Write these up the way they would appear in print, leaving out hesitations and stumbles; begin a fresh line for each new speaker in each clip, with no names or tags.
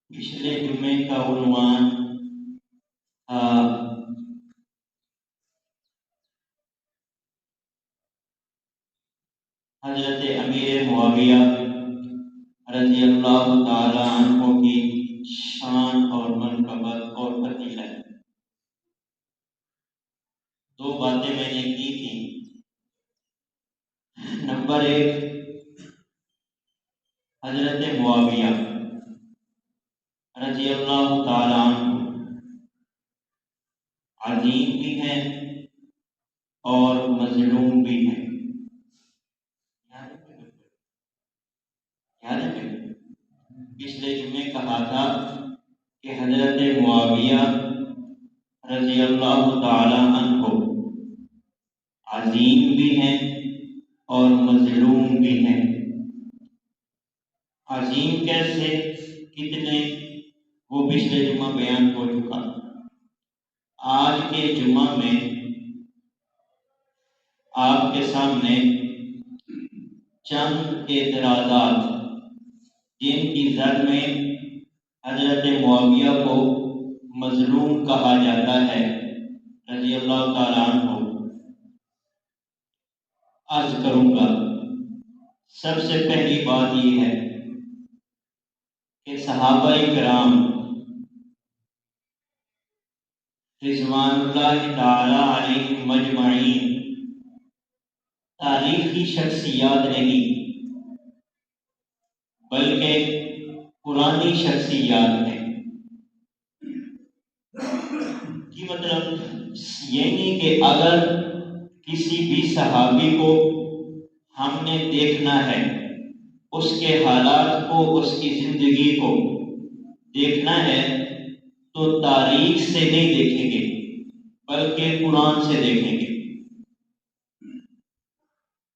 پچھلے جمعے کا عنوان حضرت امیر معاویہ رضی اللہ تعالی عنہ کی شان اور منقبت اور فضیلت۔ دو باتیں میں نے کی تھیں۔ نمبر 1، حضرت معاویہ رضی اللہ تعالی عنہ عظیم بھی ہیں اور مظلوم بھی ہیں۔ یاد ہے پچھلے جمعے کہا تھا کہ حضرت معاویہ رضی اللہ تعالی عنہ عظیم بھی ہیں اور مظلوم بھی ہیں۔ عظیم کیسے، کتنے، وہ پچھلے جمعہ بیان ہو چکا۔ آج کے جمعہ میں آپ کے سامنے چند اعتراضات جن کی زد میں حضرت معاویہ کو مظلوم کہا جاتا ہے رضی اللہ تعالیٰ عنہ، عرض کروں گا۔ سب سے پہلی بات یہ ہے کہ صحابہ کرام رضوان اللہ تعالی علیہم مجمعین تاریخی شخصیات نہیں بلکہ قرآنی شخصیات ہیں۔ کی مطلب یہ نہیں کہ اگر کسی بھی صحابی کو ہم نے دیکھنا ہے، اس کے حالات کو، اس کی زندگی کو دیکھنا ہے تو تاریخ سے نہیں دیکھیں گے بلکہ قرآن سے دیکھیں گے۔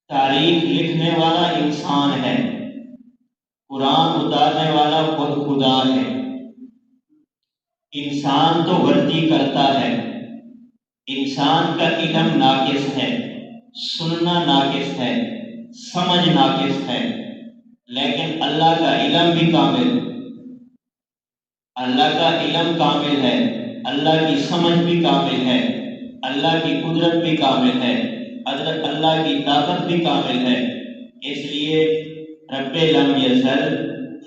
تاریخ لکھنے والا انسان ہے، قرآن اتارنے والا خود خدا ہے۔ انسان تو غلطی کرتا ہے، انسان کا علم ناقص ہے، سننا ناقص ہے، سمجھ ناقص ہے، لیکن اللہ کا علم بھی کامل، اللہ کا علم کامل ہے، اللہ کی سمجھ بھی کامل ہے، اللہ کی قدرت بھی کامل ہے، حضرت اللہ کی طاقت بھی کامل ہے۔ اس لیے رب لم یزل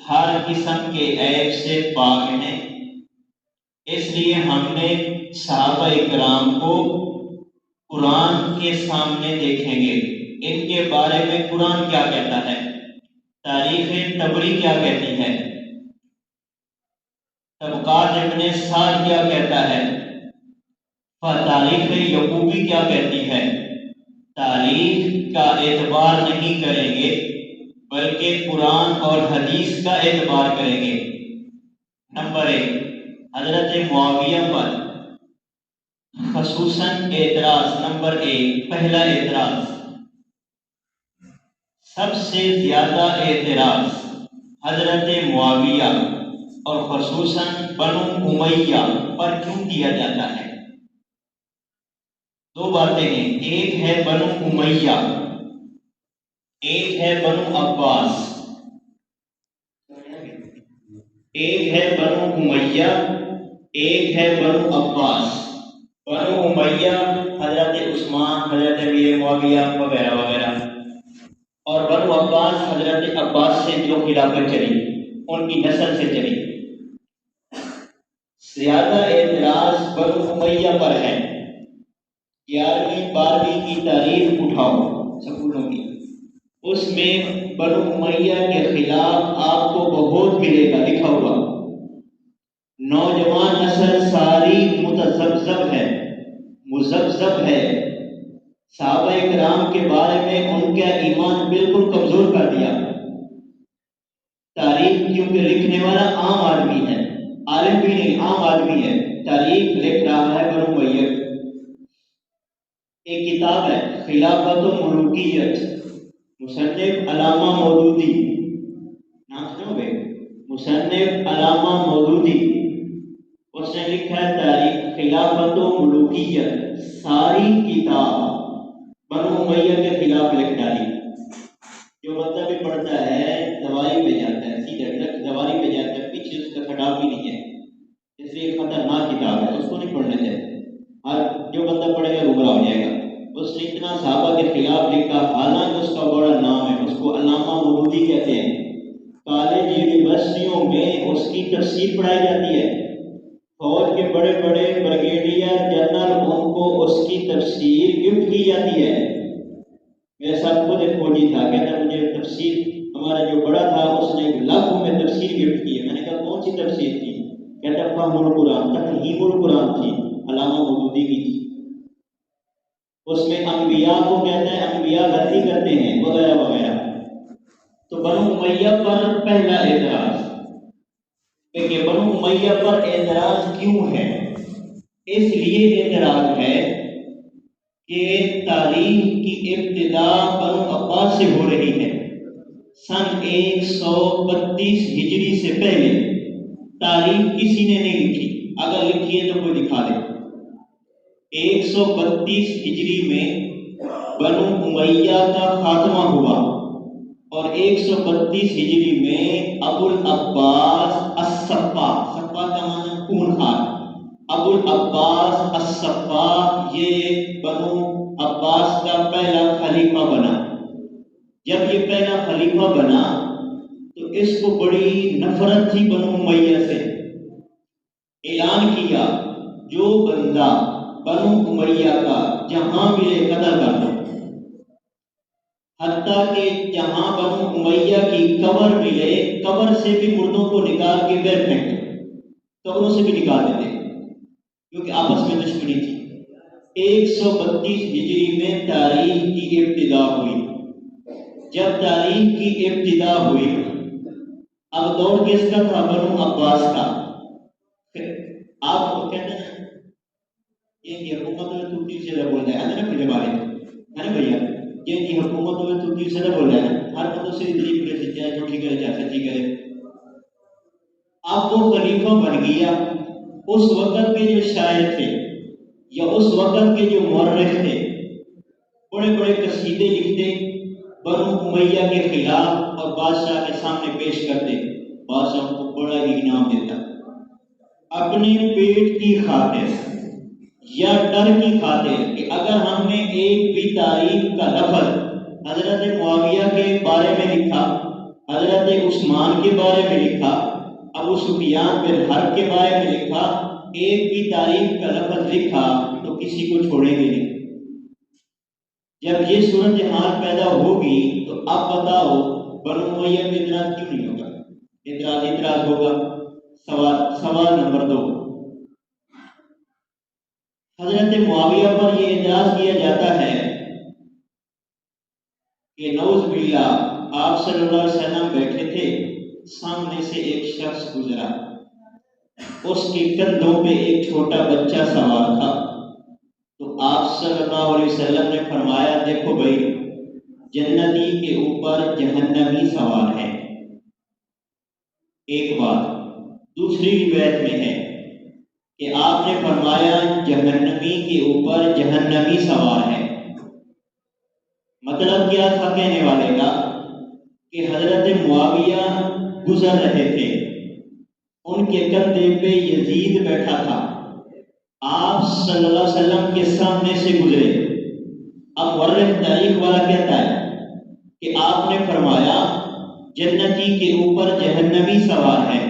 ہر قسم کے عیب سے پاک ہیں۔ اس لیے ہم نے صحابہ کرام کو قرآن کے سامنے دیکھیں گے، ان کے بارے میں قرآن کیا کہتا ہے، تاریخ طبری کیا کہتی ہے، طبقات ابن سعد کیا کہتا ہے، تاریخ یعقوبی کیا کہتی ہے۔ تاریخ کا اعتبار نہیں کریں گے بلکہ قرآن اور حدیث کا اعتبار کریں گے۔ نمبر 1، حضرت معاویہ پر خصوصاً اعتراض۔ نمبر 1، پہلا اعتراض، سب سے زیادہ اعتراض حضرت معاویہ اور خصوصاً بنو امیہ پر کیوں کیا جاتا ہے؟ دو باتیں ہیں، ایک ہے بنو امیہ، ایک ہے بنو عباس۔ ایک ہے بنو امیہ، ایک ہے بنو عباس۔ بنو امیہ حضرت عثمان، حضرت امیر معاویہ وغیرہ وغیرہ، اور بنو عباس حضرت عباس سے جو خلافت چلی، ان کی نسل سے چلی۔ زیادہ اعتراض بنو امیہ پر ہے۔ 11ویں 12ویں کی تاریخ اٹھاؤ سکولوں کی، اس میں بنو امیہ کے خلاف آپ کو بہت ملے گا لکھا ہوا۔ نوجوان نسل ساری متذبذب ہے، مذبذب ہے، صحابہ کرام کے بارے میں ان کا ایمان بالکل کمزور کر دیا۔ تاریخ کیونکہ لکھنے والا عام آدمی ہے، عالم بھی نہیں، عام آدمی ہے، تاریخ لکھ رہا ہے بنو امیہ۔ ایک کتاب ہے خلافت و ملوکیت، مصنف علامہ مودودی، نام سنو گے، مصنف علامہ مودودی، اس نے لکھا ہے تاریخ خلافت و ملوکیت، ساری کتاب بنو امیہ کے خلاف لکھ ڈالی۔ جو بندہ بھی پڑھتا ہے دوائی پہ جاتا ہے، سیدھا دوائی پہ جاتا ہے، پیچھے اس کا خطاب بھی نہیں ہے، اس لیے خطرناک کتاب ہے، اس کو نہیں پڑھنے سے، اور جو بندہ پڑھے گا گمراہ ہو جائے گا۔ اس نے اتنا صحابہ کے خلاف لکھا، حالانکہ اس کا بڑا نام ہے، اس کو علامہ مودودی کہتے ہیں۔ کالج یونیورسٹیوں میں اس کی تفسیر پڑھائی جاتی ہے، فوج کے بڑے بڑے بریگیڈیئر جنرل ان کو اس کی تفسیر گفٹ کی جاتی ہے۔ میرے ساتھ خود ایک فوجی تھا، کہتا مجھے تفسیر، ہمارا جو بڑا تھا اس نے لاکھوں میں تفسیر گفٹ کی ہے۔ میں نے کہا کون سی تفسیر تھی؟ کہتا فہم القرآن، تفہیم القرآن تھی، علامہ مودودی کی تھی۔ اس میں انبیاء کو کہتا ہے انبیاء غلطی کرتے ہیں وغیرہ وغیرہ۔ تو بنو امیہ پر پہلا اعتراض، کہ بنو امیہ پر اعتراض کیوں ہے؟ اس لیے اعتراض ہے کہ تاریخ کی ابتدا بنو عباس سے ہو رہی ہے۔ سن 132 ہجری سے پہلے تاریخ کسی نے نہیں لکھی، اگر لکھی ہے تو کوئی دکھا دے۔ 132 ہجری میں بنو امیہ کا خاتمہ ہوا، اور 132 ہجری میں ابو العباس الصفا، صفا کا معنی خونخوار، ابو العباس الصفا یہ بنو عباس کا پہلا خلیفہ بنا۔ جب یہ پہلا خلیفہ بنا تو اس کو بڑی نفرت تھی بنو امیہ سے۔ اعلان کیا جو بندہ بنو امیہ کا جہاں ملے قتل کر دو، حتیٰ کہ جہاں بنو امیہ کی قبر ملے قبر سے بھی مردوں کو نکال کے بیر پھینک دو، قبروں سے بھی نکال دیتے کیونکہ آپس میں دشمنی تھی۔ 132 ہجری میں تاریخ کی ابتدا ہوئی۔ جب تاریخ کی ابتدا ہوئی اب دور کس کا تھا؟ بنو عباس کا۔ آپ کہتے ہیں یہ حکومت میں تو تیسرے سے بول رہا ہے نا، میرے بارے ہے نا بھیا، یہ حکومت میں تو تیسرے سے بول رہا ہے، ہر بندوں سے اتنی پڑے سے چاہے جو ٹھیک کرے چاہے سچی کرے۔ اب وہ خلیفہ بن گیا۔ اس وقت کے جو شاعر تھے یا اس وقت کے جو مورخ تھے بڑے بڑے قصیدے لکھتے بنو امیہ کے خلاف اور بادشاہ کے سامنے پیش کرتے، بادشاہ کو بڑا ہی انعام دیتا۔ اپنے پیٹ کی خاطر یا ڈر کی خاطر کہ اگر ہم نے ایک بھی تاریخ کا لفظ حضرت معاویہ کے بارے میں لکھا، حضرت عثمان کے بارے میں لکھا، ابو سفیان بن حرب کے بارے میں لکھا، ایک بھی تاریخ کا لفظ لکھا تو کسی کو چھوڑیں گے نہیں۔ جب یہ صورتحال پیدا ہوگی تو اب بتاؤ بنو امیہ پہ اعتراض کیوں نہیں ہوگا؟ اعتراض ہوگا۔ سوال نمبر 2، حضرت معاویہ پر یہ اعتراض کیا جاتا ہے کہ نعوذ باللہ آپ صلی اللہ علیہ وسلم بیٹھے تھے، سامنے سے ایک شخص گزرا، اس کے کندھوں پہ ایک چھوٹا بچہ سوار تھا، تو آپ صلی اللہ علیہ وسلم نے فرمایا دیکھو بھائی جنتی کے اوپر جہنمی سوار ہے۔ ایک بات۔ دوسری روایت میں ہے کہ آپ نے فرمایا جہنمی کے اوپر جہنمی سوار ہے۔ مطلب کیا تھا کہنے والے کا کہ حضرت معاویہ گزر رہے تھے، ان کے کندھے پہ یزید بیٹھا تھا، آپ صلی اللہ علیہ وسلم کے سامنے سے گزرے۔ اب مورخ تاریخ والا کہتا ہے کہ آپ نے فرمایا جنتی کے اوپر جہنمی سوار ہے،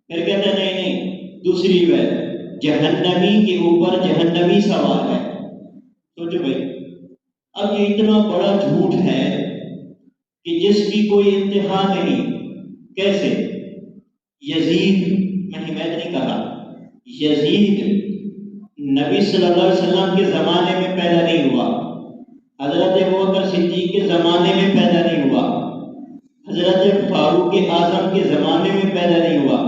پھر کہتا ہے نہیں دوسری روایت جہنمی کے اوپر جہنمی سوار ہے۔ سوچو بھائی اب یہ اتنا بڑا جھوٹ ہے کہ جس کی کوئی انتہا نہیں۔ کیسے؟ یزید، میں حمایت نہیں کر رہا، یزید نبی صلی اللہ علیہ وسلم کے زمانے میں پیدا نہیں ہوا، حضرت ابوبکر صدیق کے زمانے میں پیدا نہیں ہوا، حضرت فاروق اعظم کے زمانے میں پیدا نہیں ہوا،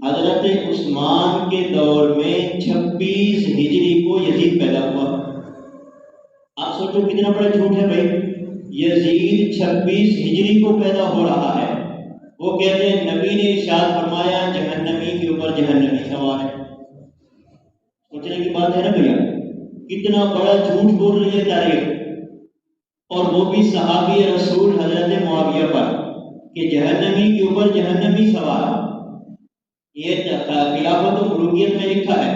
حضرت عثمان کے دور میں 26 ہجری کو یزید پیدا ہوا۔ آپ سوچو کتنا بڑا جھوٹ ہے بھائی، یزید 26 ہجری کو پیدا ہو رہا ہے، وہ کہتے ہیں نبی نے ارشاد فرمایا جہنمی کے اوپر جہنمی سوار ہے۔ سوچنے کی بات ہے نا بھیا، کتنا بڑا جھوٹ بول رہی ہے تاریخ، اور وہ بھی صحابی رسول حضرت معاویہ پر کہ جہنمی کے اوپر جہنمی سوار۔ یہ خلافت و ملوکیت میں لکھا ہے،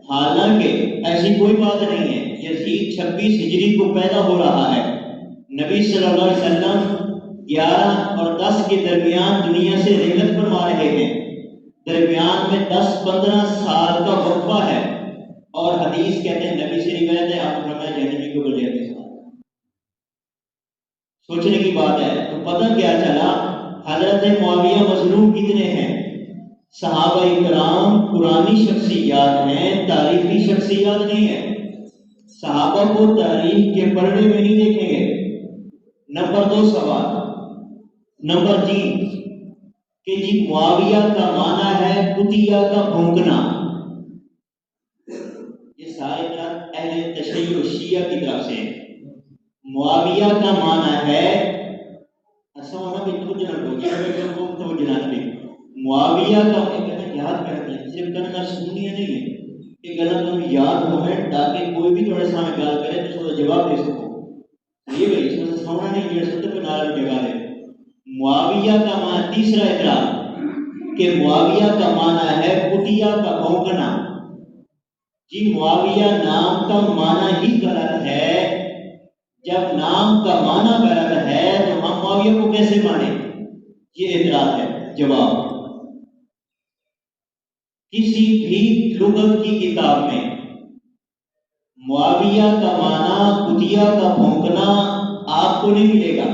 حالانکہ ایسی کوئی بات نہیں ہے۔ یزید 26 ہجری کو پیدا ہو رہا ہے، نبی صلی اللہ علیہ وسلم 11 اور 10 کے درمیان دنیا سے رحلت فرما رہے ہیں، درمیان میں 10-15 سال کا وقفہ ہے، اور حدیث کہتے ہیں نبی سے روایت ہے آپ فرمایا جہنمی کو بجے کے ساتھ۔ سوچنے کی بات ہے۔ تو پتہ کیا چلا حضرت معاویہ مظلوم کتنے ہیں؟ صحابہ کرام قرآنی شخصیات ہیں، تاریخی شخصیات نہیں ہیں۔ صحابہ کو تاریخ کے پڑھنے میں نہیں دیکھیں گے۔ نمبر 2 سوال، نمبر جی کہ جی معاویہ کا معنی ہے کتیا کا بھونکنا۔ یہ سارے اہل تشیع شیعہ کی طرف سے معاویہ کا معنی ہے ایسا ہونا کہ تو جناب ہو گیا تو جناب بھی معاویہ کا یاد کرتے ہیں، صرف کرنا سنیا نہیں ہے کہ غلط تم یاد ہمیں تاکہ کوئی بھی تھوڑے سامنے گال کرے تو اس کا جواب دے سکو۔ یہ بھائی اس میں سے سونا نہیں جڑ سکتے پہ نارا جگہ دے معاویہ کا معنی، تیسرا اعتراض کہ معاویہ کا معنی ہے کٹیا کا بھونکنا. جی معاویہ نام کا معنی ہی غلط ہے. جب نام کا معنی غلط ہے تو ہم معاویہ کو کیسے مانیں؟ یہ اعتراض ہے. جواب، کسی بھی لغت کی کتاب میں معاویہ کا معنی کٹیا کا بھونکنا آپ کو نہیں ملے گا.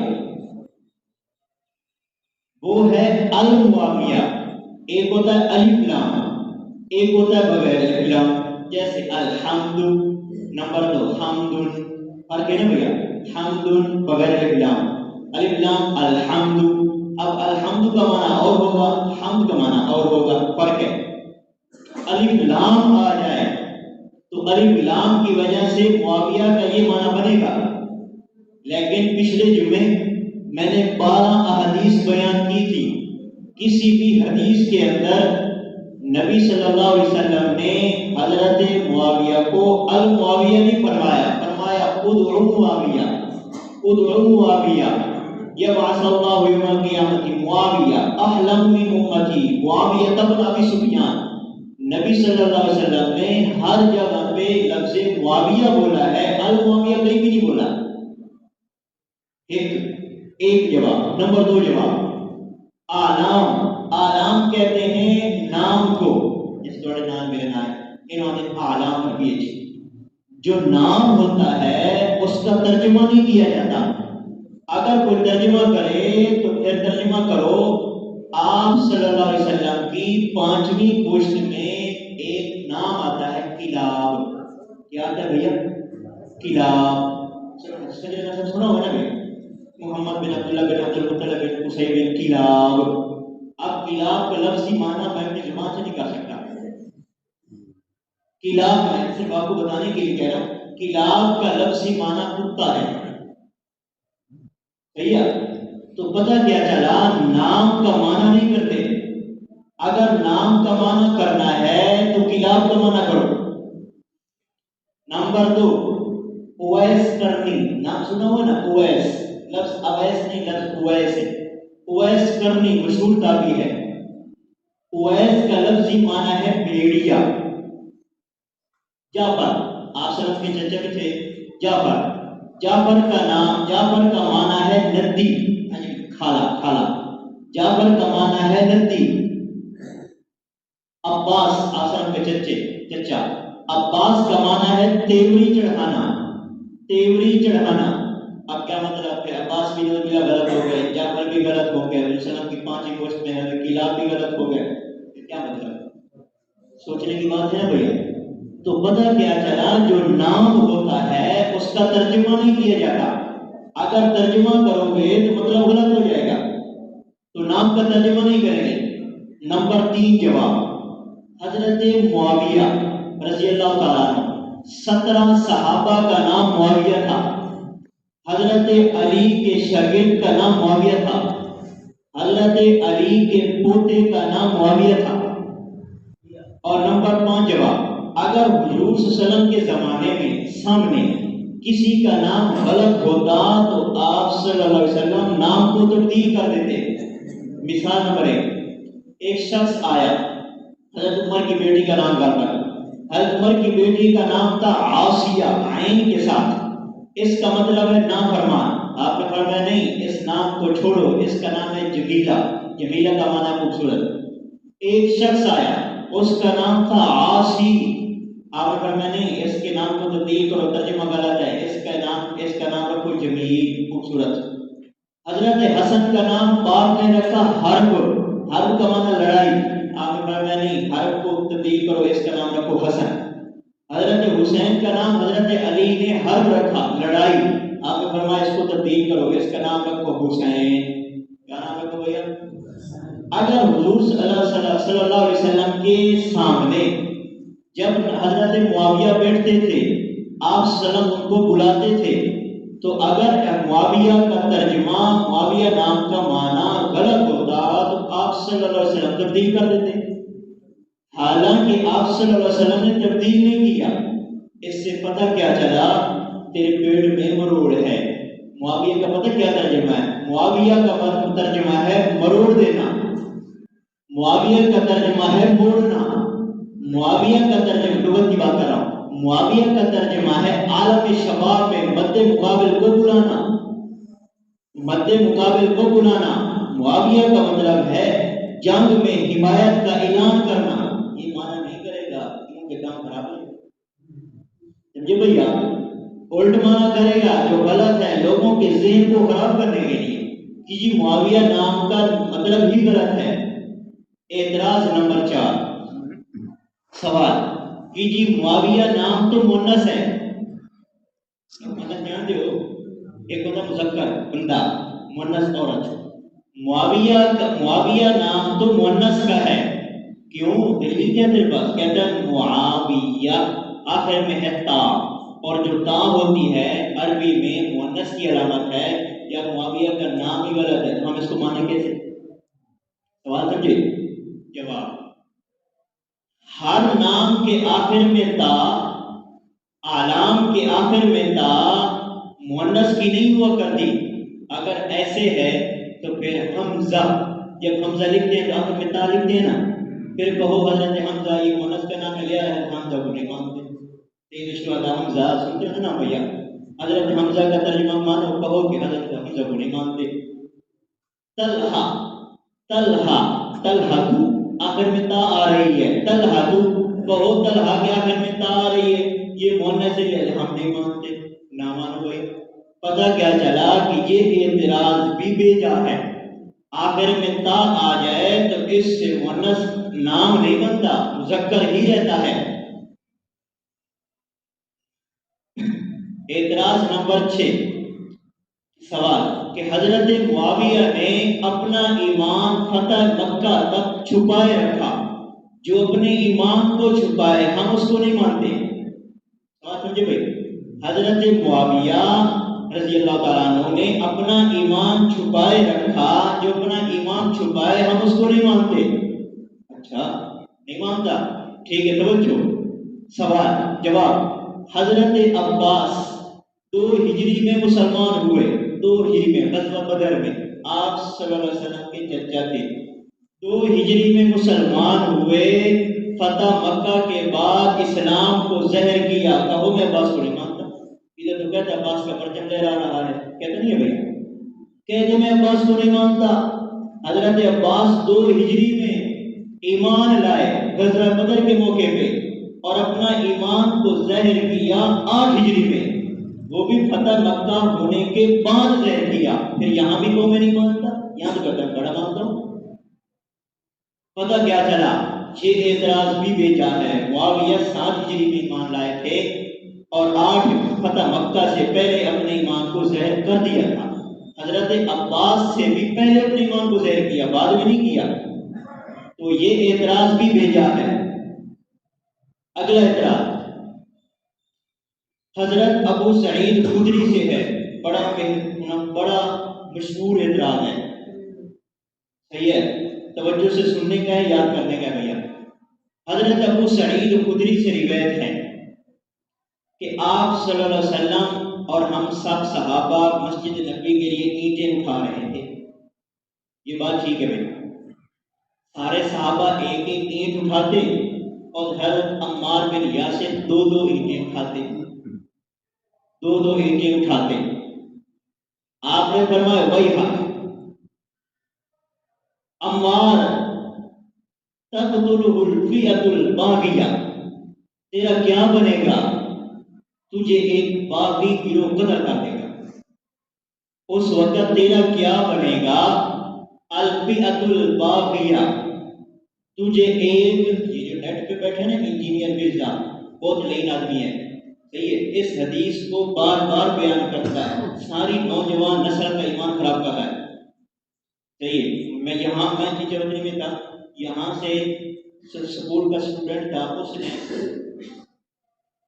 وہ ہے المعاویہ. ایک ہوتا ہے الف لام، ایک ہوتا ہے بغیر الف لام. جیسے الحمد، نمبر 2 حمد، فرق ہے نا بھیا، حمد بغیر الف لام، الف لام الحمد. اب الحمد کا معنی اور ہوگا، حمد کا معنی اور ہوگا، فرق ہے. الف لام آ جائے تو الف لام کی وجہ سے معاویہ کا یہ معنی بنے گا. لیکن پچھلے جمعے میں نے 12 احادیث بیان کی تھی. کسی بھی حدیث کے اندر نبی صلی اللہ علیہ وسلم نے حضرت معاویہ کو المعاویہ نہیں فرمایا، فرمایا ادعو معاویہ، ادعو معاویہ یبعث اللہ یوم القیامت معاویہ احلم من امتی معاویہ بن ابی سفیان. نبی صلی اللہ علیہ وسلم نے ہر جگہ پہ لفظ معاویہ بولا ہے، المعاویہ کہیں بھی نہیں بولا. ایک جواب. نمبر 2 جواب، آلام، آلام کہتے ہیں نام کو. جس جوڑے نام میرے نام انہوں نے آلام رکھیے. جو نام ہوتا ہے اس کا ترجمہ نہیں کیا جاتا. اگر کوئی ترجمہ کرے تو پھر ترجمہ کرو. آپ صلی اللہ علیہ وسلم کی 5ویں گوشت میں ایک نام آتا ہے کلاب. کیا آتا ہے بھیا؟ کلاب. سنا ہوگا نا بھائی، محمد بن عبداللہ بن عبد المطلب بن قصی بن کلاب. اب کلاب کا لفظی معنی میں اپنی زبان سے نہیں کر سکتا. کلاب میں صرف آپ کو بتانے کے لیے کہہ رہا ہوں، کلاب کا لفظی معنی کتا ہے. بھیا تو پتہ کیا چلا، نام کا معنی نہیں کرتے. اگر نام کا معنی کرنا ہے تو کلاب کا معنی کرو. نمبر 2 اویس کرنی. نام سنا ہوا نا اویس، لفظ اویس نہیں، لفظ اویس ہے. اویس کرنی مشہور تابعی ہے. اویس کا لفظی معنی ہے بھیڑیا. جعفر، آپ سلف کے چچا بھی تھے جعفر. جعفر کا نام، جعفر کا معنی ہے ندی، کھالا کھالا. جعفر کا معنی ہے ندی. عباس، آپ سلف کے چچا، عباس کا معنی ہے تیوری چڑھانا، تیوری چڑھانا. اب کیا مطلب ہے؟ عباس بھی غلط ہو گئے، جعفر بھی غلط ہو گئے، رسول کی 5 گوشت میں ہے، کلاب بھی غلط ہو گئے. کیا مطلب؟ سوچنے کی بات ہے نا بھیا. تو پتہ کیا چلا، جو نام ہوتا ہے اس کا ترجمہ نہیں کیا جاتا. اگر ترجمہ کرو گے تو مطلب غلط ہو جائے گا، تو نام کا ترجمہ نہیں کریں گے. نمبر 3 جواب، حضرت معاویہ رضی اللہ تعالیٰ عنہ، 17 صحابہ کا نام معاویہ تھا. حضرت علی کے شاگرد کا نام معاویہ تھا. حضرت علی کے پوتے کا نام معاویہ تھا. اور نمبر 5 جواب، اگر حضور صلی اللہ علیہ وسلم کے زمانے میں سامنے کسی کا نام غلط ہوتا تو آپ صلی اللہ علیہ وسلم نام کو تبدیل کر دیتے. مثال نمبر 1، ایک شخص آیا، حضرت عمر کی بیٹی کا نام غلط ہے. حضرت عمر کی بیٹی کا نام تھا عاصیہ عین کے ساتھ. اس کا مطلب ہے نافرمان. آپ نے فرمایا نہیں، اس نام کو چھوڑو، اس کا نام ہے جمیلہ. جمیلہ کا معنی خوبصورت. ایک شخص آیا، اس کا نام تھا عاصی. آپ نے فرمایا نہیں، اس کے نام کو تبدیل کرو، ترجمہ غلط ہے، اس کا نام رکھو جمیل، خوبصورت. حضرت حسن کا نام پاک نے رکھا حرب. حرب کا معنی لڑائی. آپ نے فرمایا نہیں، حرب کو تبدیل کرو، اس کا نام رکھو حسن. حضرت حسین کا نام حضرت علی نے حرب رکھا، لڑائی. آپ نے فرمایا اس کو تبدیل کرو، اس کا نام رکھو حسین. کیا نام رکھو بھیا؟ اگر حضور صلی اللہ علیہ وسلم کے سامنے جب حضرت معاویہ بیٹھتے تھے، آپ صلی اللہ علیہ وسلم ان کو بلاتے تھے، تو اگر معاویہ کا ترجمہ، معاویہ نام کا معنی غلط ہوتا تو آپ صلی اللہ علیہ وسلم تبدیل کر دیتے. حالانکہ آپ صلی اللہ علیہ وسلم نے تبدیل نہیں کیا. اس سے پتہ کیا چلا، تیرے پیٹ میں مروڑ ہے. معاویہ کا پتہ کیا ترجمہ ہے؟ معاویہ کا ترجمہ ہے مروڑ دینا، معاویہ کا ترجمہ ہے موڑنا، معاویہ کا ترجمہ لغت کی بات کر رہا ہوں، معاویہ کا ترجمہ ہے عالم شباب میں مد مقابل کو بلانا، مد مقابل کو بلانا۔ معاویہ کا مطلب ہے جنگ میں حمایت کا اعلان کرنا، یہ معنی نہیں کرے گا کیونکہ کام خراب ہے، سمجھے بھیا، الٹ معنی کرے گا جو غلط ہے لوگوں کے ذہن کو خراب کرنے کے لیے کہ جی معاویہ نام کا مطلب ہی غلط ہے۔ اعتراض نمبر 4 سوال کہ جی معاویہ نام تو مؤنث ہے، مؤنث جانتے ہو، ایک ہوتا مذکر بندہ، مؤنث عورت، معاویہ نام تو مؤنث کا ہے، کیوں؟ دلیل کیا تیرے پاس؟ کہتا ہے معاویہ آخر میں ہے تا، اور جو تا ہوتی ہے عربی میں مؤنث کی علامت ہے، یا معاویہ کا نام ہی غلط ہے، تو ہم اس کو مانے کیسے؟ سوال سمجھے؟ جواب، ہر نام کے آخر میں تا، اعلام کے آخر میں تا مؤنث کی نہیں ہوا کرتی، اگر ایسے ہے تو پھر حمزہ، جب حمزہ لکھتے ہیں تو آخر میں تا لکھتے ہیں نا، پھر کہو حضرت حمزہ یہ مؤنث کا نام لیا ہے، حمزہ کو نہیں مانتے، تیز حمزہ سنتے ہیں نا بھیا، حضرت حمزہ کا ترجمہ مانو، کہو کہ حضرت حمزہ کو نہیں مانتے۔ طلحہ، طلحہ، طلحہ تو آخر میں تا آ رہی ہے، طلحہ تو کہو طلحہ کے آخر میں تا آ رہی ہے، یہ مؤنث ہے، ہم نہیں مانتے، نہ مانو بھائی۔ پتہ کیا چلا کہ یہ اعتراض بھی بیجا ہے، آخر میں تا آ جائے تو اس سے مؤنث نام نہیں بنتا، مذکر ہی رہتا ہے۔ اعتراض نمبر 6 سوال کہ حضرت معاویہ نے اپنا ایمان فتح مکہ تک چھپائے رکھا، جو اپنے ایمان کو چھپائے ہم اس کو نہیں مانتے، سوال سمجھے بھائی، حضرت معاویہ رضی اللہ تعالیٰ عنہ نے اپنا ایمان چھپائے رکھا، جو اپنا ایمان چھپائے ہم اس کو نہیں مانتے، اچھا نہیں مانتا، ٹھیک ہے توجہ، سوال جواب، حضرت عباس 2 ہجری میں مسلمان ہوئے، 2 ہجری میں غزوہ بدر میں آپ صلی اللہ علیہ وسلم کے چچا تھے، 2 ہجری میں مسلمان ہوئے، فتح مکہ کے بعد اسلام کو زہر کیا، کہو میں عباس کو نہیں مانتا، ادھر تو کہتا عباس کا پرچم لہرا رہا ہے، کہتا نہیں ہے بھائی، کہتے میں عباس کو نہیں مانتا۔ حضرت عباس 2 ہجری میں ایمان لائے غزوہ بدر کے موقع پہ، اور اپنا ایمان کو ظاہر کیا 8 ہجری میں، وہ بھی فتح مکہ ہونے کے بعد ظاہر کیا، پھر یہاں بھی کو میں نہیں مانتا، یہاں تو کہتا بڑا مانتا ہوں۔ پتہ کیا چلا، یہ اعتراض بھی بیچا ہے، معاویہ 7 ہجری میں ایمان لائے تھے اور 8 فتح مکہ سے پہلے اپنے ایمان کو ظاہر کر دیا تھا، حضرت عباس سے بھی پہلے اپنے ایمان کو ظاہر کیا، بعد میں نہیں کیا، تو یہ اعتراض بھی بھیجا ہے۔ اگلا اعتراض حضرت ابو سعید خدری سے ہے، بڑا مشہور اعتراض ہے، صحیح ہے، توجہ سے سننے کا ہے، یاد کرنے کا ہے بھیا۔ حضرت ابو سعید خدری سے روایت ہے کہ آپ صلی اللہ علیہ وسلم اور ہم سب صحابہ مسجد نبی کے لیے اینٹیں اٹھا رہے تھے، یہ بات ٹھیک ہے بھائی، سارے صحابہ ایک ایک اینٹ اٹھاتے اور حضرت عمار بن یاسر 2 اینٹیں اٹھاتے، 2 اینٹیں اٹھاتے، آپ نے فرمایا وہی حق عمار تقتلہ الفئۃ الباغیہ، تیرا کیا بنے گا، تجھے ایک باغی گروہ قتل کر دے گا، اس وقت تیرا کیا بنے گا، الفئۃ الباغیہ، تجھے ایک، یہ جو نیٹ پہ بیٹھے نا انجینئر مرزا، بہت لین آدمی ہے، صحیح ہے، اس حدیث کو بار بار بیان کرتا ہے، ساری نوجوان نسل کا ایمان خراب کر رہا ہے، صحیح ہے، میں چودھری میں تھا، یہاں سے سکول کا اسٹوڈنٹ تھا، اس نے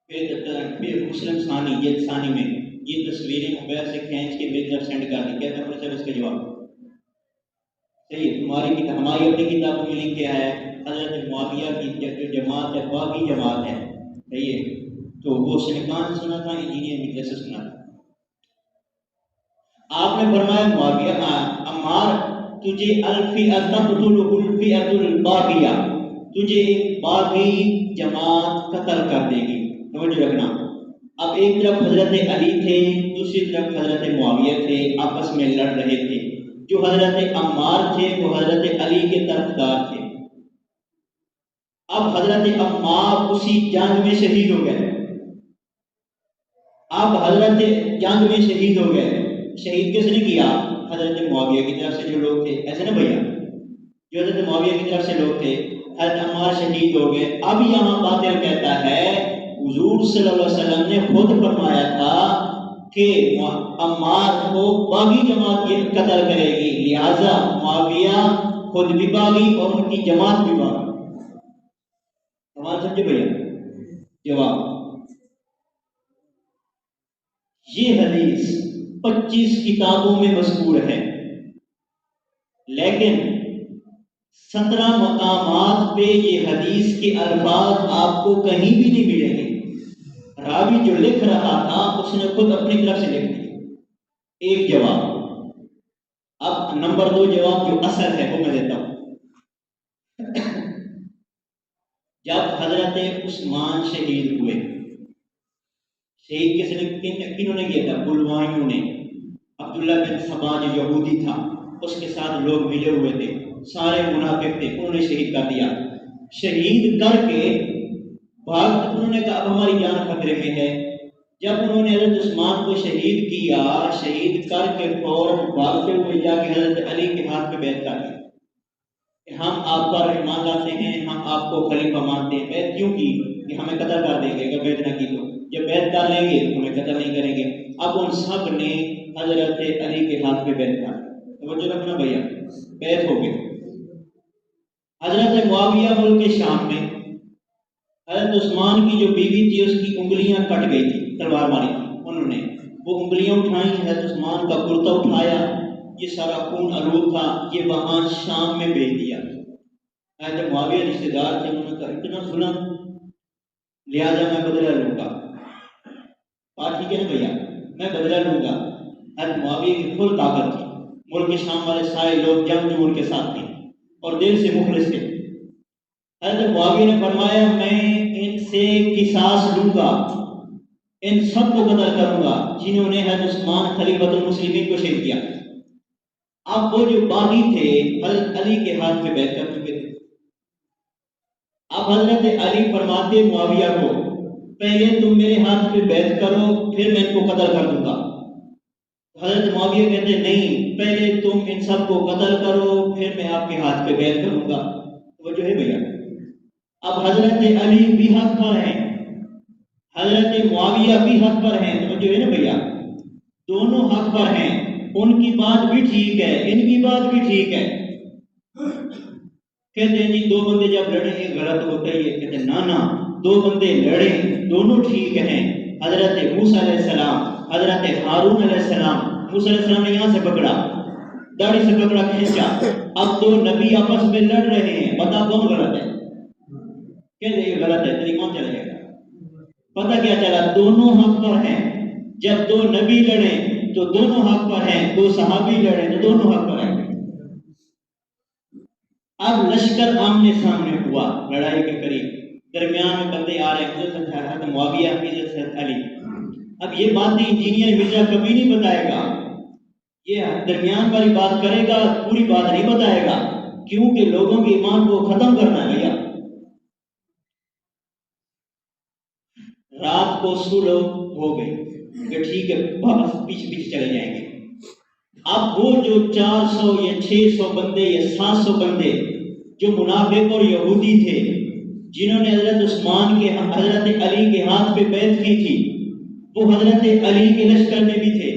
پھر مسلم ثانی جلد ثانی میں یہ تصویریں موبائل سے کھینچ کے میری طرف سینڈ کر دی، کہتا پروفیسر اس کا جواب صحیح ہے، تمہاری ہماری اپنی کتابوں میں لکھ کے آیا ہے، حضرت معاویہ کی جو جماعت ہے باغی جماعت ہے، صحیح ہے، تو وہ اس نے کہاں سے سنا تھا، انجینئر سے سنا تھا۔ آپ نے فرمایا معاویہ عمار تجھے الباغیہ، تجھے ایک باغی جماعت قتل کر دے گی. توجہ رکھنا. اب ایک طرف حضرت علی تھے، دوسری طرف حضرت معاویہ تھے، آپس میں لڑ رہے تھے. جو حضرت عمار تھے وہ حضرت علی کے طرفدار تھے. اب حضرت عمار اسی جنگ میں شہید ہو گئے. اب حضرت جنگ میں شہید ہو گئے. شہید کس نے کیا؟ حضرت معاویہ کی طرف سے جو لوگ تھے، ایسے نا بھیا، جو حضرت معاویہ کی طرف سے لوگ تھے. حضرت عمار شہید ہو گئے. اب یہاں باطل کہتا ہے حضور صلی اللہ علیہ وسلم نے خود فرمایا تھا کہ عمار کو باغی جماعت قتل کرے گی، لہذا معاویہ خود بھی باغی اور ان کی جماعت بھی باغی. سوال سمجھے بھیا؟ جواب: یہ حدیث 25 کتابوں میں مذکور ہے، لیکن 17 مقامات پہ یہ حدیث کے الفاظ آپ کو کہیں بھی نہیں ملیں گے. راوی جو لکھ رہا تھا اس نے خود اپنی طرف سے لکھ دیا. ایک جواب. اب نمبر 2 جواب جو اصل ہے وہ میں دیتا ہوں. جب حضرت عثمان شہید ہوئے، شہید کس نے کنہوں نے کیا تھا؟ بلوائیوں نے. عبداللہ بن سبا جو یہودی تھا اس کے ساتھ لوگ ملے ہوئے تھے، سارے منافق تھے، انہوں نے شہید کر دیا. شہید کر کے بھاگ، انہوں نے کہا اب ہماری جان خطرے میں ہے. جب انہوں نے حضرت عثمان کو شہید کیا، شہید کر کے فوراً بھاگتے ہوئے جا کے حضرت علی کے ہاتھ پہ بیعت کر دی کہ ہم آپ پر ایمان لاتے ہیں، ہم آپ کو خلیفہ مانتے ہیں. بیعت کیوں کی؟ کہ ہمیں قتل کر دیں گے اگر بیعت نہ کی تو. جب بیعت کر لیں گے تو ہمیں قتل نہیں کریں گے. اب ان سب نے حضرت علی کے ہاتھ پہ بیعت کر دی. توجہ رکھنا بھیا، بیعت ہو گئی. حضرت معاویہ ملک شام میں، حضرت عثمان کی جو بیوی تھی اس کی انگلیاں کٹ گئی تھی، تلوار ماری تھی. انہوں نے وہ انگلیاں اٹھائیں، حضرت عثمان کا کرتا اٹھایا، یہ سارا خون آلود تھا، یہ وہاں شام میں بھیج دیا. حضرت معاویہ رشتے دار تھے، انہوں نے کہا اتنا ظلم، لہٰذا میں بدلہ لوں گا. بات ٹھیک ہے نا بھیا؟ میں بدلہ لوں گا. حضرت معاویہ کی فل طاقت تھی، ملک شام والے سارے لوگ جنگ ان کے ساتھ تھے اور دل سے مخلص تھے. حضرت معاویہ نے فرمایا میں ان سے قصاص لوں گا، ان سب کو قتل کروں گا جنہوں نے حضرت عثمان خلیفۃ المسلمین کو شہید کیا. اب وہ جو باغی تھے حضرت علی کے ہاتھ پہ بیعت کر چکے تھے. اب حضرت علی فرماتے معاویہ کو پہلے تم میرے ہاتھ پہ بیعت کرو پھر میں ان کو قتل کر دوں گا. حضرت معاویہ کہتے نہیں، پہلے تم ان سب کو قتل کرو پھر میں آپ کے ہاتھ پہ بیعت کروں گا. وہ جو ہے بھیا، اب حضرت علی بھی حق پر ہیں، حضرت معاویہ بھی حق پر ہیں. وہ جو ہے نا بھیا، دونوں حق پر ہیں. ان کی بات بھی ٹھیک ہے، ان کی بات بھی ٹھیک ہے. کہتے ہیں جی 2 بندے جب لڑیں ایک غلط ہوتا ہی ہے. کہتے ہیں نا، 2 بندے لڑیں دونوں ٹھیک ہیں. حضرت موسیٰ علیہ السلام، حضرت ہارون علیہ السلام، موسیٰ علیہ السلام نے یہاں سے پکڑا، داڑھی سے پکڑا، کھینچا. اب 2 نبی آپس میں لڑ رہے ہیں، بتا کون غلط ہے؟ کہتے ہیں یہ غلط ہے. تیری کون چلے گا؟ پتہ کیا چلا؟ دونوں حق پر ہیں. جب 2 نبی لڑیں تو دونوں حق پر ہیں، 2 صحابی لڑیں تو دونوں حق پر ہیں. اب لشکر آمنے سامنے ہوا لڑائی کے قریب، درمیان میں بندے آ رہے ہیں، حضرت معاویہ حضرت علی. اب یہ باتیں انجینئر مرزا کبھی نہیں بتائے گا، یہ درمیان والی بات کرے گا، پوری بات نہیں بتائے گا، کیونکہ لوگوں کے ایمان کو ختم کرنا ہے. بھیا رات کو صلح ہو گئی کہ ٹھیک ہے واپس پیچھے چلے جائیں گے. اب وہ جو 400 یا 600 بندے یا 700 بندے جو منافق اور یہودی تھے جنہوں نے حضرت عثمان کے حضرت علی کے ہاتھ پہ بیعت کی تھی، وہ حضرت علی کے لشکر میں بھی تھے.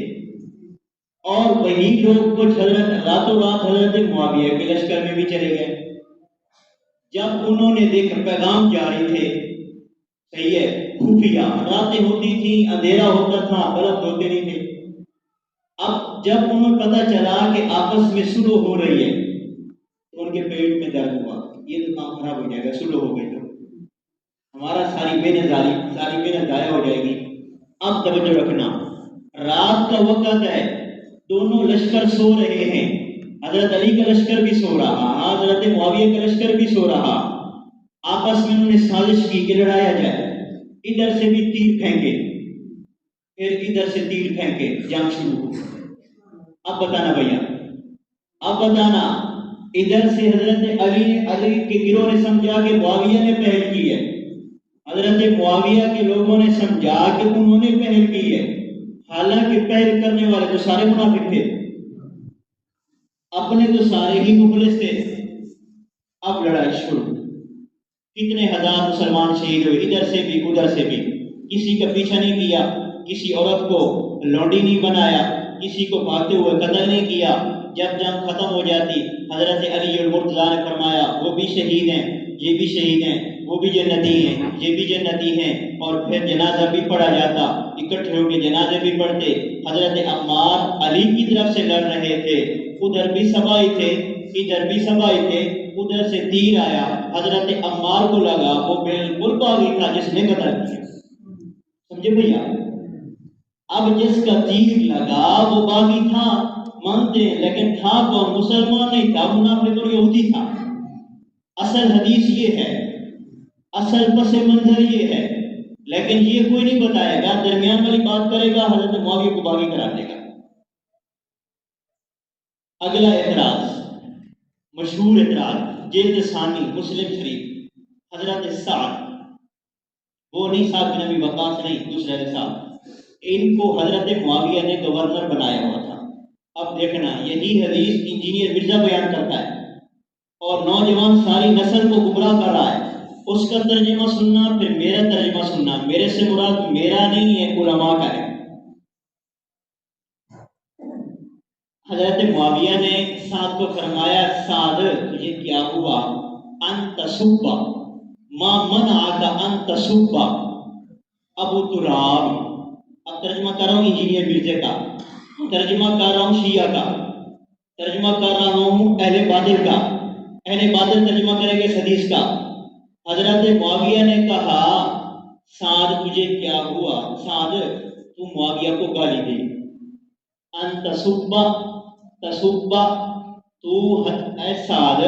اور وہی لوگ کچھ حضرت راتوں رات حضرت معاویہ کے لشکر میں بھی چلے گئے. جب انہوں نے دیکھا پیغام جاری تھے، صحیح ہے، خفیہ، راتیں ہوتی تھیں، اندھیرا ہوتا تھا، بلب ہوتے نہیں تھے. اب جب انہیں پتہ چلا کہ آپس میں صلح ہو رہی ہے تو ان کے پیٹ میں درد ہوا، یہ تو کام خراب ہو جائے گا، صلح ہو گئی تو ہمارا ساری محنت ضائع ہو جائے گی. اب توجہ رکھنا، رات کا وقت ہے، دونوں لشکر سو رہے ہیں، حضرت علی کا لشکر بھی سو رہا، حضرت معاویہ کا لشکر بھی سو رہا، آپس میں انہوں نے سازش کی کہ لڑایا جائے، ادھر سے بھی تیر پھینکے، پھر ادھر سے تیر پھینکے، جنگ شروع ہو۔ اب بتانا بھیا، اب بتانا، ادھر سے حضرت علی کے گروہ نے سمجھا کہ معاویہ نے پہل کی ہے، حضرت معاویہ کے لوگوں نے سمجھا کہ انہوں نے پہل کی ہے، حالانکہ پہل کرنے والے تو سارے منافق تھے، اپنے تو سارے ہی مخلص تھے۔ اب لڑائی شروع، کتنے ہزار مسلمان شہید ہوئے، ادھر سے بھی ادھر سے بھی، کسی کا پیچھا نہیں کیا، کسی عورت کو لونڈی نہیں بنایا، کسی کو بھاگتے ہوئے قتل نہیں کیا۔ جب جنگ ختم ہو جاتی، حضرت علی المرتضیٰ نے فرمایا وہ بھی شہید ہیں، یہ بھی شہید ہیں، وہ بھی جنتی ہیں، یہ بھی جنتی ہیں، اور پھر جنازہ بھی پڑھا جاتا، اکٹھے ہو کے جنازے بھی پڑھتے۔ حضرت عمار علی کی طرف سے لڑ رہے تھے، ادھر بھی سبائی تھے، ادھر بھی سبائی تھے، ادھر سے تیر آیا، حضرت عمار کو لگا، وہ بالکل باغی تھا جس نے قتل کیا، سمجھے بھیا؟ اب جس کا تیر لگا وہ باغی تھا، مانتے ہیں، لیکن تھا کون؟ مسلمان نہیں تھا، منافق اور یہودی تھا۔ اصل حدیث یہ ہے، اصل پس منظر یہ ہے، لیکن یہ کوئی نہیں بتائے گا، درمیان والی بات کرے گا، حضرت معاویہ کو باغی قرار دے گا۔ اگلا اعتراض، مشہور اعتراض، جلد ثانی مسلم شریف، حضرت سعد، وہ نہیں سعد بن ابی وقاص نہیں، دوسرے سعد، ان کو حضرت معاویہ نے گورنر بنایا ہوا تھا۔ اب دیکھنا، یہی حدیث انجینئر مرزا بیان کرتا ہے اور نوجوان ساری نسل کو گمراہ کر رہا ہے، اس کا ترجمہ سننا، پھر میرا ترجمہ سننا، میرے سے مراد میرا نہیں ہے، علماء کا ہے۔ حضرت معاویہ نے سعد کو فرمایا، سعد تجھے کیا ہوا؟ انت سبا ما منعک ان تسبا ابو تراب۔ اب ترجمہ کر رہا ہوں انجینئر مرزا کا، ترجمہ کر رہا ہوں شیعہ کا، ترجمہ کر رہا ہوں اہل باطل کا، اہل باطل ترجمہ کریں گے حدیث کا۔ حضرت معاویہ نے کہا، سعد تجھے کیا ہوا؟ سعد تو معاویہ کو گالی دے، ان تسبا تسبا، تو اے سعد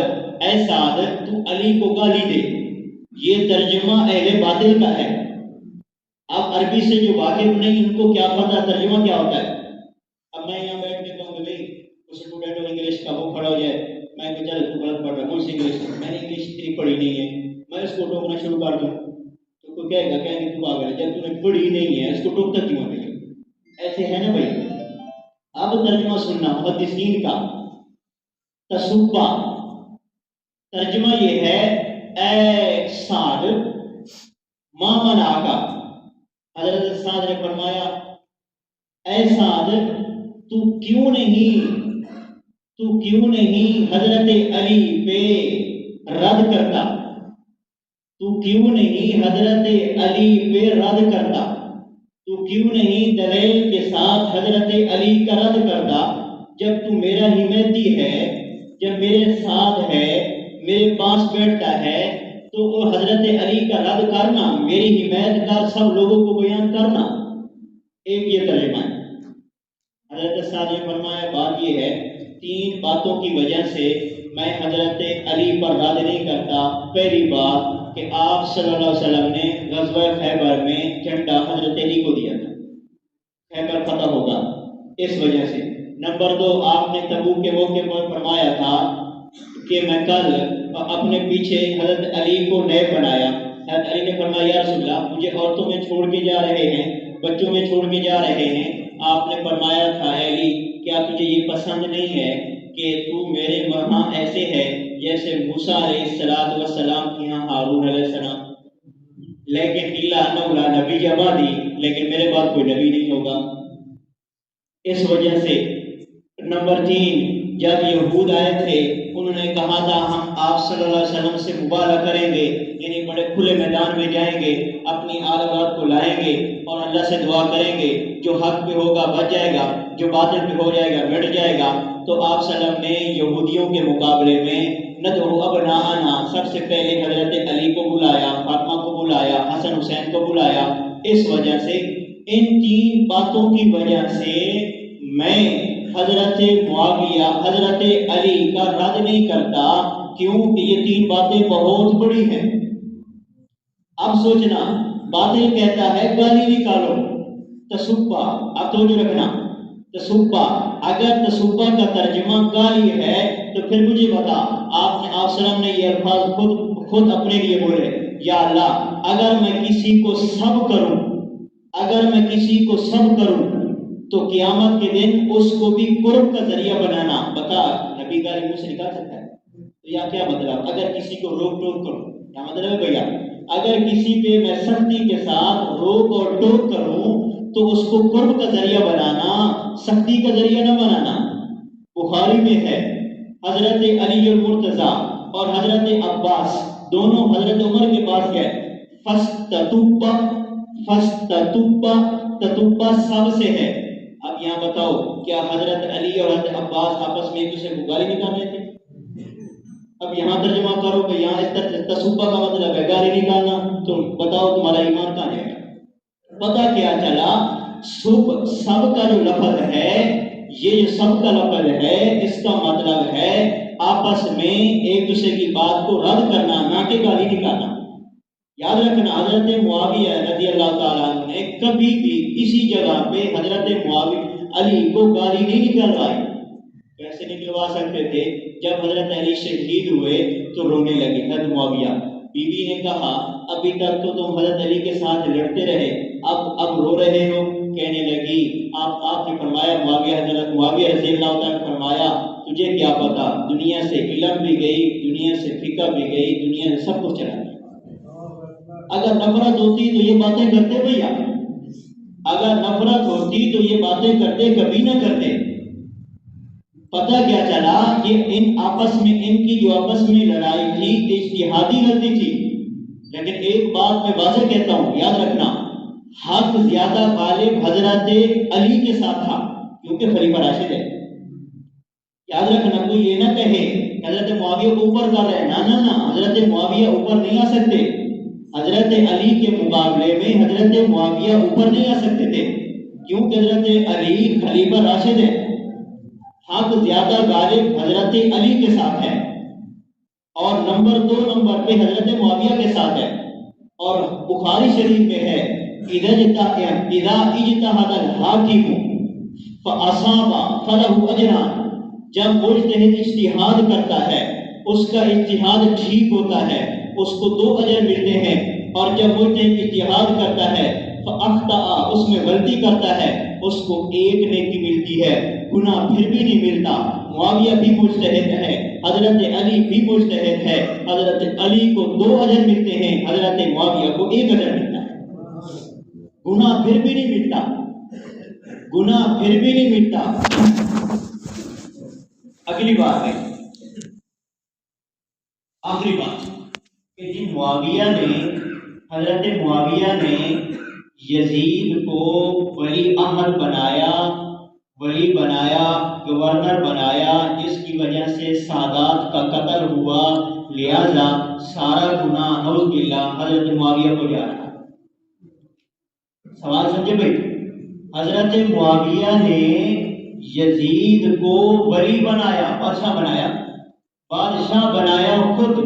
تو علی کو گالی دے، یہ ترجمہ اہل باطل کا ہے۔ اب عربی سے جو واقف نہیں، ان کو کیا پتہ ترجمہ کیا ہوتا ہے۔ اب میں یہاں بیٹھ کے کہوں کہ بھائی اس اسٹوڈنٹ ہو انگلش کا، وہ کھڑا ہو جائے، میں کہ چل تو غلط پڑھ رہا ہے، کون سی انگلش، میں نے انگلش اتنی پڑھی نہیں ہے، میں اس کو ٹوکنا شروع کر دوں تو کوئی کہے گا کہ تو پاگل ہے، جب تو نے پڑھی نہیں ہے اس کو ٹوکتا کیوں ہے؟ ایسے ہے نا بھائی۔ اب ترجمہ سننا محدثین کا، تسبا ترجمہ یہ ہے، اے سعد ما منعک، حضرت سعد نے فرمایا، اے سعد تو کیوں نہیں حضرت علی پہ رد کرتا، تو کیوں نہیں حضرت علی پہ رد کرتا، تو کیوں نہیں دلیل کے ساتھ حضرت علی کا رد کرتا؟ جب تو میرا حمایتی ہے، جب میرے ساتھ ہے، میرے پاس بیٹھتا ہے، تو وہ حضرت علی کا رد کرنا، میری حمایت کا سب لوگوں کو بیان کرنا، ایک یہ ترجمہ ہے۔ حضرت سعد نے فرمایا، بات یہ ہے، تین باتوں کی وجہ سے میں حضرت علی پر رد نہیں کرتا۔ پہلی بات کہ آپ صلی اللہ علیہ وسلم نے غزوہ خیبر میں جھنڈا حضرت علی کو دیا تھا، خیبر فتح ہوگا اس وجہ سے۔ نمبر دو، آپ نے تبوک کے موقع پر فرمایا تھا کہ میں کل اپنے پیچھے حضرت علی کو نیب بنایا، حضرت علی نے فرمایا، یا رسول اللہ مجھے عورتوں میں چھوڑ کے جا رہے ہیں، بچوں میں چھوڑ کے جا رہے ہیں۔ آپ نے فرمایا تھا، اے علی کیا تجھے یہ پسند نہیں ہے کہ تو میرے وہاں ایسے ہے جیسے موسیٰ علیہ السلام کی ہاں ہارون علیہ السلام، لیکن اللہ نبی جبادی، لیکن میرے بعد کوئی نبی نہیں ہوگا۔ اس وجہ سے نمبر تین، جب یہود آئے تھے انہوں نے کہا تھا ہم آپ صلی اللہ علیہ وسلم سے مباہلہ کریں گے، یعنی بڑے کھلے میدان میں جائیں گے، اپنی آل اولاد کو لائیں گے اور اللہ سے دعا کریں گے، جو حق پہ ہوگا بچ جائے گا، جو باطل پہ ہو جائے گا مٹ جائے گا۔ تو آپ صلی اللہ علیہ وسلم نے یہودیوں کے مقابلے میں ندعو ابناءنا، سب سے پہلے حضرت علی کو بلایا، فاطمہ کو بلایا، حسن حسین کو بلایا۔ اس وجہ سے ان تین باتوں کی وجہ سے میں حضرت معاویہ حضرت علی کا رد نہیں کرتا، کیوں کہ یہ تین باتیں بہت بڑی ہیں۔ اب سوچنا، باطل کہتا ہے گالی نکالو، تسبہ، اب توجہ رکھنا، تسبہ، اگر تسبہ کا ترجمہ گالی ہے تو پھر مجھے بتا، آپ سلام نے یہ الفاظ خود اپنے لیے بولے، یا اللہ اگر میں کسی کو سب کروں، اگر میں کسی کو سب کروں تو قیامت کے دن اس کو بھی قرب کا ذریعہ بنانا۔ بتا، نبی گالی منہ سے نکال سکتا ہے؟ تو یا کیا مطلب، اگر کسی کو روک ٹوک کروں، کیا مطلب ہے بھیا؟ اگر کسی پہ میں سختی کے ساتھ روک اور ٹوک کروں تو اس کو قرب کا ذریعہ بنانا، سختی کا ذریعہ نہ بنانا۔ بخاری میں ہے حضرت علی المرتضیٰ اور حضرت عباس دونوں حضرت عمر کے پاس گئے، تتبہ سب سے ہے۔ اب یہاں بتاؤ، کیا حضرت علی اور حضرت عباس آپس میں ایک دوسرے کو گالی نکال رہے تھے؟ اب یہاں ترجمہ کرو کہ یہاں اس طرح تسبہ کا مطلب ہے گالی نکالنا، تو بتاؤ تمہارا ایمان کہاں ہے؟ پتہ کیا چلا، سب کا جو لفظ ہے، یہ جو سب کا لفظ ہے، اس کا مطلب ہے آپس میں ایک دوسرے کی بات کو رد کرنا، نہ کہ گالی نکالنا۔ یاد رکھنا، حضرت معاویہ رضی اللہ تعالیٰ عنہ نے کبھی بھی کسی جگہ پہ حضرت معاویہ علی کو گالی نہیں نکلوائی۔ کیسے نکلوا سکتے تھے؟ جب حضرت علی شہید ہوئے تو رونے لگے حضرت معاویہ، بی بی نے کہا ابھی تک تو تم حضرت علی کے ساتھ لڑتے رہے، اب رو رہے ہو؟ کہنے لگی آپ نے فرمایا، حضرت معاویہ رضی اللہ تعالیٰ نے فرمایا تجھے کیا پتا، دنیا سے علم بھی گئی، دنیا سے فقہ بھی گئی، دنیا سے سب کچھ چلا گیا۔ اگر نفرت ہوتی تو یہ باتیں کرتے بھیا؟ اگر نفرت ہوتی تو یہ باتیں کرتے؟ کبھی نہ کرتے۔ پتہ کیا چلا کہ ان کی جو آپس میں لڑائی تھی اجتہادی غلطی تھی، لیکن ایک بات میں واضح کہتا ہوں، یاد رکھنا، حق زیادہ غالب حضرت علی کے ساتھ تھا، کیونکہ خلیفہ راشد ہے۔ یاد رکھنا، کوئی یہ نہ کہے حضرت معاویہ کو اوپر کر رہے ہیں، نہ حضرت معاویہ اوپر نہیں آ سکتے، حضرت علی کے مقابلے میں حضرت معاویہ اوپر نہیں آ سکتے تھے، کیونکہ حضرت علی خلیفہ راشد ہے، حق زیادہ غالب حضرت علی کے ساتھ ہے، اور نمبر 2 نمبر پہ حضرت معاویہ کے ساتھ ہے۔ اور بخاری شریف میں ہے اذا اجتہد الحاکم فاصاب فلہ اجران، جب مجتہد اجتہاد کرتا ہے، اس کا اجتہاد ٹھیک ہوتا ہے، اس کو 2 اجر ملتے ہیں، اور جب مجتہد اجتہاد کرتا ہے فاخطأ، اس میں غلطی کرتا ہے، اس کو 1 نیکی ملتی ہے، گناہ پھر بھی نہیں ملتا۔ معاویہ بھی مجتہد ہے، حضرت علی بھی مجتہد ہے، حضرت علی کو 2 اجر ملتے ہیں، حضرت معاویہ کو 1 اجر ملتا ہے، گناہ پھر بھی نہیں ملتا، گناہ پھر بھی نہیں ملتا۔ اگلی بات ہے، آخری بات کہ حضرت معاویہ نے یزید کو ولی عہد بنایا، گورنر بنایا، جس کی وجہ سے سادات کا قتل ہوا، لہذا سارا گناہ نعوذ باللہ حضرت معاویہ کو جا رہا۔ سوال سمجھے بھائی؟ حضرت معاویہ نے یزید کو ولی بنایا، بادشاہ بنایا خود،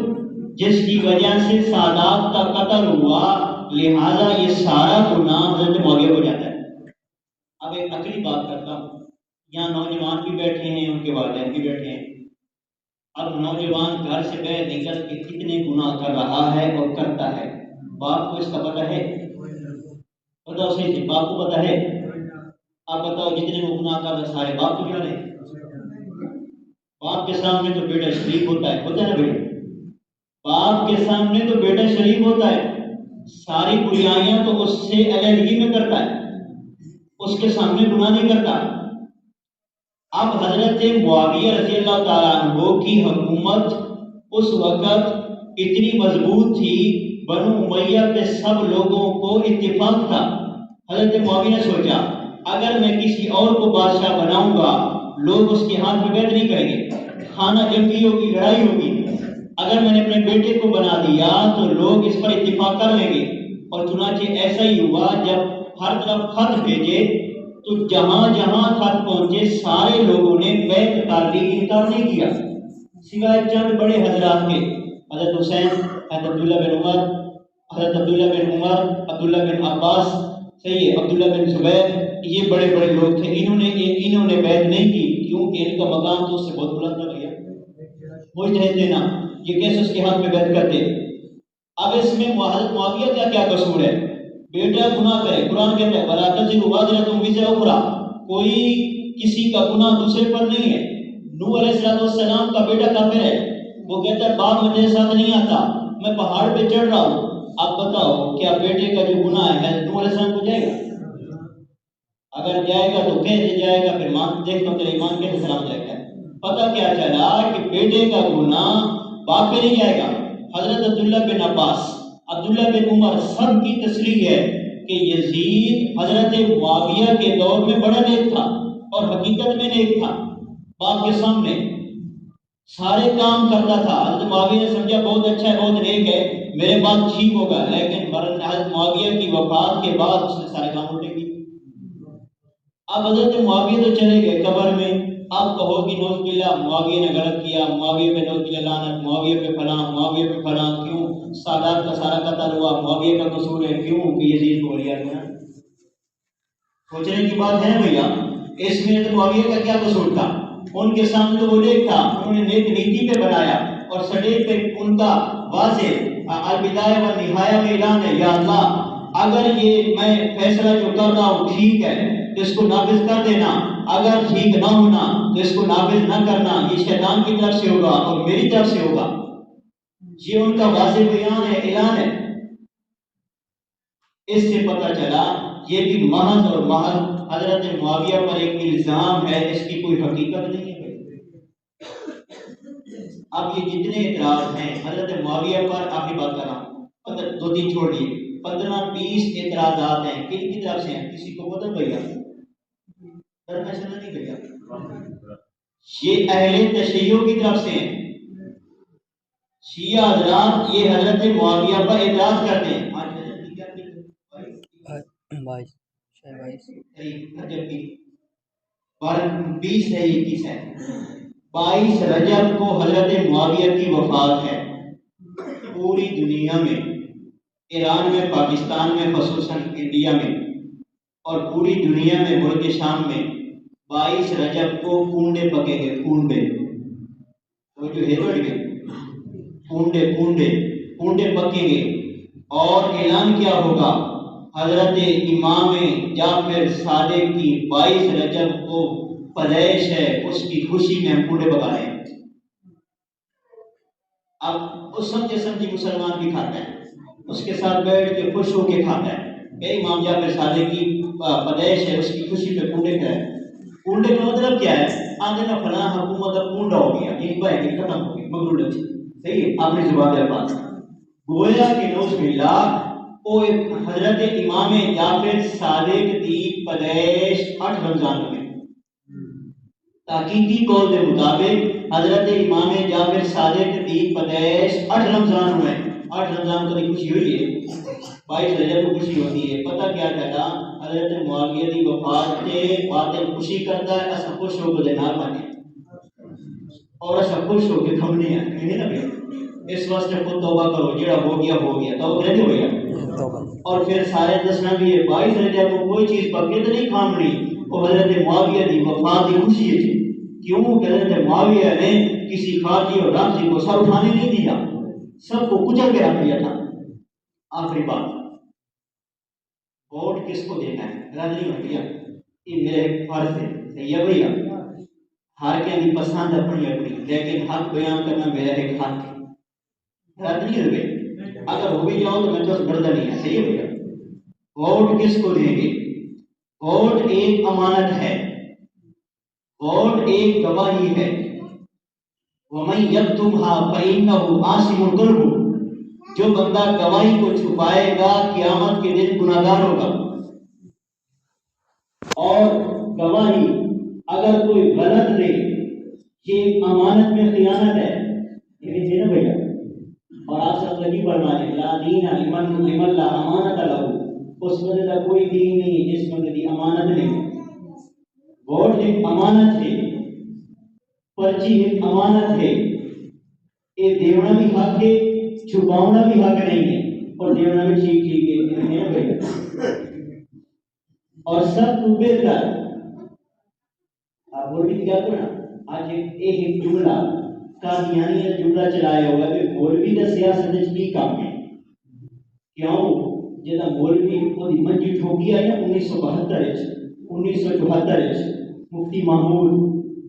جس کی وجہ سے سادات کا قتل ہوا، لہذا یہ سارا گناہ حضرت معاویہ کو جاتا ہے۔ اب ایک عقلی بات کرتا ہوں، یہاں نوجوان بھی بیٹھے ہیں، ان کے والدین بھی بیٹھے ہیں۔ اب نوجوان گھر سے باہر نکل کے کتنے گناہ کر رہا ہے اور کرتا ہے، باپ کو اس کا پتہ ہے؟ پتہ اسے باپ کو پتہ ہے؟ آپ بتاؤ، جتنے وہ گناہ کر رہے سارے باپ کو جانے؟ باپ کے سامنے تو بیٹا شریف ہوتا ہے نا بیٹا؟ باپ کے سامنے تو بیٹا شریف ہوتا ہے، ساری بریائیاں تو اس سے علیحدگی میں کرتا ہے، اس کے سامنے گناہ نہیں کرتا۔ اب حضرت معاویہ رضی اللہ تعالیٰ عنہ کی حکومت اس وقت اتنی مضبوط تھی، بنو امیہ کے سب لوگوں کو اتفاق تھا۔ حضرت معاویہ نے سوچا اگر میں کسی اور کو بادشاہ بناؤں گا، لوگ اس کے ہاتھ میں بیعت نہیں کریں گے، خانہ جنگی ہوگی، لڑائی ہوگی۔ اگر میں نے اپنے بیٹے کو بنا دیا تو لوگ اس پر اتفاق کر لیں گے، اور چنانچہ ایسا ہی ہوا۔ جب ہر طرف خط بھیجے تو جہاں جہاں خط پہنچے سارے لوگوں نے بیعت کر لی، انکار نہیں کیا، سوائے چند بڑے حضرات کے، حضرت حسین، حضرت عبداللہ بن عمر، حضرت عبداللہ بن عمر، عبداللہ بن عباس، صحیح ہے، عبداللہ بن زبیر، یہ بڑے بڑے لوگ تھے، انہوں نے بیعت نہیں کی، کیونکہ ان کا مقام تو اس سے بہت بلند تھا بھیا، مجتہد لینا، یہ کیسے اس کے حق میں بیعت کرتے؟ اب اس میں حضرت معاویہ کا کیا قصور ہے؟ بیٹا گناہ کرے، قرآن کہتا ہے وَلَا تَزِرُ وَازِرَةٌ وِزْرَ أُخْرَىٰ، کوئی کسی کا گناہ دوسرے پر نہیں ہے۔ نوح علیہ السلام کا بیٹا کافر ہے، وہ کہتا ہے باپ میرے ساتھ نہیں آتا، میں پہاڑ پہ چڑھ رہا ہوں، اب بتاؤ کیا بیٹے کا جو گناہ ہے نوح علیہ السلام کو جائے گا؟ اگر جائے گا تو کیسے جائے گا؟ پھر مان دیکھتا ہوں تیرا ایمان کیسے سلام جائے گا؟ پتہ کیا چلا کہ بیٹے کا گناہ باپ پہ نہیں جائے گا۔ حضرت عبداللہ بن عباس، عبداللہ بن عمر، سب کی تصریح ہے کہ یزید حضرت معاویہ کے دور میں بڑا نیک تھا اور حقیقت میں نیک تھا، باپ کے سامنے سارے کام کرتا تھا۔ حضرت معاویہ نے سمجھا بہت اچھا ہے، بہت نیک ہے، میرے بعد ٹھیک ہوگا، لیکن حضرت معاویہ کی وفات کے بعد اس نے سارے کام الٹے کیے۔ اب حضرت معاویہ تو چلے گئے قبر میں، اب کہو کہ نوز باللہ معاویہ نے غلط کیا، معاویہ پہ نوز باللہ لعنت، معاویہ پہ فلاں، معاویہ پہ فلاں، کیوں سادات کا سارا قتل ہوا، معاویہ کا قصور ہے، کیوں کہ یزید کو لیا گیا۔ سوچنے کی بات ہے بھیا، اس میں تو معاویہ کا کیا قصور تھا؟ ان کے سامنے تو وہ نیک تھا، انہوں نے نیک نیتی پہ بنایا، اور سٹیج پہ ان کا واضح البدایہ و نہایہ میں اعلان ہے، یا اللہ اگر یہ میں فیصلہ جو کر رہا ہوں ٹھیک ہے تو اس کو نافذ کر دینا، اگر ٹھیک نہ ہونا تو اس کو نافذ نہ کرنا، یہ شیطان کی طرف سے ہوگا اور میری طرف سے ہوگا۔ یہ ان کا واضح بیان ہے، اعلان ہے۔ اس سے پتہ چلا یہ بھی محض اور محض حضرت معاویہ پر ایک الزام ہے، اس کی کوئی حقیقت نہیں ہے۔ اب یہ جتنے اعتراض ہیں حضرت معاویہ پر، آخری بات کر رہا ہوں، دو تین چھوڑ دیے، 15-20 اعتراضات ہیں، کن کی طرف سے ہیں؟ کسی کو پتہ بھیا؟ نہیں بھیا، یہ اہل تشیع کی طرف سے ہیں۔ شیعہ حضرات یہ حضرت معاویہ پر اعتراض کرتے ہیں۔ 20 ہے، 21 ہے، 22 رجب کو حضرت معاویہ کی وفات ہے۔ پوری دنیا میں، ایران میں، پاکستان میں، خصوصاً انڈیا میں اور پوری دنیا میں، ملک شام میں 22 رجب کو کنڈے پکے گے، کنڈے، وہ جو ہے بڑھ گئے کنڈے پکیں گے، اور اعلان کیا ہوگا؟ حضرت امام جعفر صادق کی 22 رجب کو پیدائش ہے، اس کی خوشی میں ہم کنڈے پکا رہے ہیں۔ اب اس سمجھے مسلمان بھی کھاتا ہے، اس کے ساتھ بیٹھ کے خوش ہو کے کھاتا ہے کہ امام جعفر صادق کی پیدائش ہے، اس کی خوشی پہ کنڈے کھائے۔ کنڈے کا مطلب کیا ہے؟ آگے نہ فلاں حکومت اب کنڈا ہو گیا، ایک بار ختم ہو گئی، مغرور لگی، صحیح ہے، اپنی زبان کے پاس گویا کہ نوز باللہ وہ حضرت امام جعفر صادق کی پیدائش 8 رمضان میں، تحقیقی قول کے مطابق حضرت امام جعفر صادق کی پیدائش 8 رمضان ہوئے۔ 8 رمضان کو خوشی ہوئی ہے، 22 رجب کو خوشی ہوتی ہے۔ پتہ کیا کہتا؟ حضرت معاویہ کی وفات کے باطل خوشی کرتا ہے، ایسا خوش ہو کے نہ بنے اور ایسا خوش ہو کے کھمنے ہیں نا بھیا۔ اس واسطے خود توبہ کرو، جڑا ہو گیا ہو گیا، توبہ نہیں ہو گیا، اور پھر سارے دسنا بھی ہے 22 رجب کو کوئی چیز پکے تو نہیں کھامنی، وہ حضرت معاویہ کی وفات کی خوشی ہے۔ کیوں کہ حضرت معاویہ نے کسی خارجی اور رافضی کو سر اٹھانے نہیں دیا، سب کو کچل کے رکھ دیا تھا۔ آخری بات، ووٹ کس کو دینا ہے؟ غلط نہیں ہو گیا، یہ میرا ایک فرض ہے، صحیح ہے بھیا؟ ہر کے بھی پسند اپنی اپنی، لیکن حق بیان کرنا میرا ایک حق ہے، غلط نہیں ہو گئے۔ اگر ہو بھی جاؤ تو میں تو ڈرتا نہیں ہے، صحیح ہے بھیا؟ ووٹ کس کو دیں گے؟ ووٹ ایک امانت ہے، ووٹ ایک گواہی ہے۔ وَمَن يَكْتُمْهَا فَإِنَّهُ آثِمٌ قَلْبُهُ، جو بندہ گواہی کو چھپائے گا قیامت کے دن گناہگار ہوگا۔ اور گواہی اگر کوئی غلط دے، یہ امانت میں خیانت ہے، یہ نا بھیا۔ اور آپ سب لگی فرمانے لا دین لمن لا امانت لہ، اس بندے کا کوئی دین نہیں جس بندے کی امانت نہیں۔ ووٹ ایک امانت ہے، پرچی ایک امانت ہے، یہ دیونا بھی حق ہے، چھپاؤنا بھی حق نہیں ہے، اور دیونا بھی ٹھیک ہے اور سب تو بہتر آپ مولوی کیا کرنا آج ایک جملہ قادیانی نے جملہ چلایا ہوا کہ مولوی کا سیاست کی کام ہے کیوں جدا مولوی وہ منجی ٹھوکی آئی نا 1972 مفتی محمود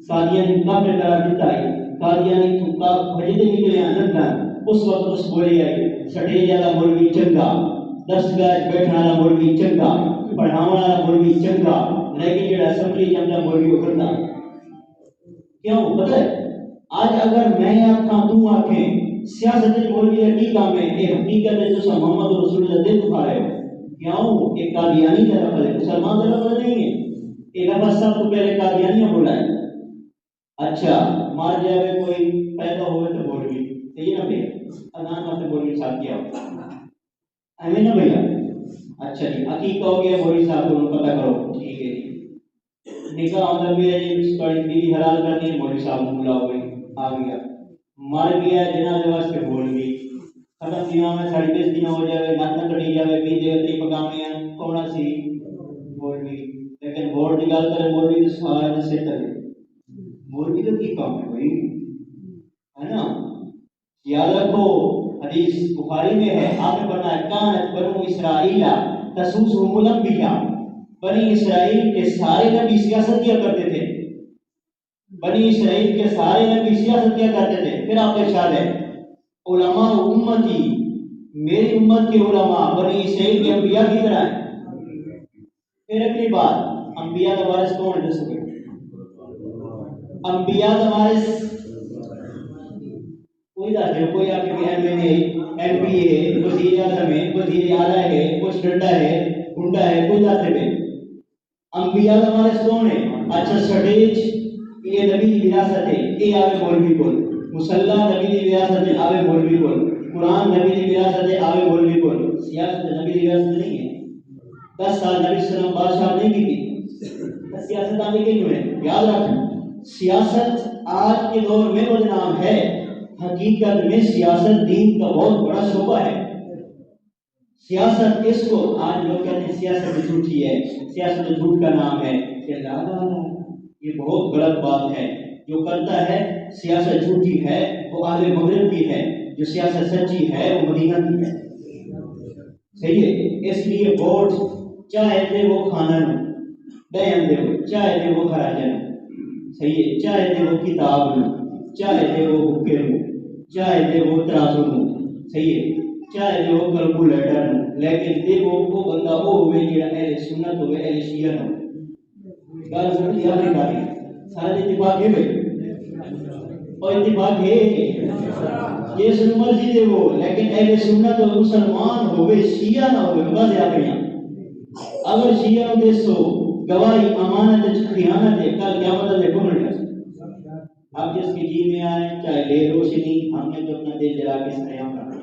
قادیانی کافر قرار دیتا ہے قادیانی کا بھجے نکلے آنند اس وقت اس بولے آئی سٹے جالا مولوی چنگا 10 گاج بیٹھنے والا مولوی چنگا پڑھانے والا مولوی چنگا لیکن جڑا اسمبلی جمدا مولوی اکھڑنا کیوں پتہ ہے آج اگر میں آکھاں تو آکھیں سیاست مولوی کی کام ہے یہ حقیقت ہے جو محمد رسول اللہ دے دکھا رہے ہو کیوں ایک قادیانی کا لفظ ہے مسلمان کا لفظ نہیں ہے یہ لفظ سب کو پہلے قادیانی نے بولا ہے اچھا مار جائے کوئی پیدا ہوئے تو مولوی صحیح نا بھیا اذان واسطے مولوی صاحب کیا ایویں نا بھیا اچھا جی عقیقہ ہو گیا مولوی صاحب کو پتہ کرو ٹھیک ہے جی نکاح ہوتا بھی ہے جی بڑی بیوی حلال کرنی ہے مولوی صاحب کو بلاؤ گے آ گیا مر گیا جنازے واسطے مولوی ختم دنوں میں ساڑی 10 دن ہو جائے ناچنا کٹی جائے بھی دیوتے پکانے ہیں کون سی مولوی لیکن ووٹ کی گل کرے مولوی تو سارے سے کرے مولوی تو کی کام ہے بھائی ہے نا یاد رکھو حدیث بخاری میں ہے آپ نے پڑھا ہے کانت بنو اسرائیل تسوسهم الانبیاء بنی اسرائیل کے سارے نبی سیاست کیا کرتے تھے بنی اسرائیل کے سارے نبی سیاست کیا کرتے تھے پھر آپ ارشاد ہے علماء امتی میری امت کے علماء بنی اسرائیل کے انبیاء کی طرح ہیں پھر اگلی بات انبیاء کا وارث کون ہے دسو انبیاء کا وارث کوئی دس دے کوئی آپ کے ایم ایم پی ہے وزیر اعظم ہے وزیر اعلیٰ ہے کچھ ڈنڈا ہے گنڈا ہے کوئی دس دے انبیاء کا وارث کون ہے اچھا سٹیج یہ نبی کی وراثت ہے یہ آوے مولوی بول مصلی نبی کی وراثت ہے آوے مولوی بول قرآن نبی کی وراثت ہے آوے مولوی بول سیاست نبی کی وراثت نہیں ہے 10 سال نبی صلی اللہ علیہ وسلم بادشاہ نہیں کی تھی سیاست آنے کے کیوں ہے یاد رکھ سیاست آج کے دور میں بدنام ہے حقیقت میں سیاست دین کا بہت بڑا شعبہ ہے سیاست اس کو آج لوگ کہتے ہیں سیاست جھوٹی ہے سیاست جھوٹ کا نام ہے یہ بہت غلط بات ہے جو کرتا ہے سیاست جھوٹی ہے وہ اہل مغرب کی ہے جو سیاست سچی ہے وہ مدینہ کی ہے صحیح ہے اس لیے ووٹ چاہے دے وہ کھانا دین دے وہ چاہے دے وہ خراجن صحیح ہے چاہے دے وہ کتاب چاہے دے وہ حکم چاہے دے وہ ترازو صحیح ہے چاہے دے وہ کیلکولیٹر لیکن دے وہ بندہ وہ ہوئے جڑا اہل سنت ہوئے اہل شیعہ ہو گل سمجھ یاد نہیں کاری سارے اتفاق ہے بھائی اور اتفاق ہے جس مرضی دے وہ لیکن اہل سنت اور مسلمان ہوئے شیعہ نہ ہوئے بس یاد نہیں اگر شیعہ دے سو گواہی امانت خیانت ہے کل قیامت میں کون رہے آپ جس کی جی میں آئے چاہے لے روشنی ہم نے تو اپنا دل جلا کے سیاں کرنا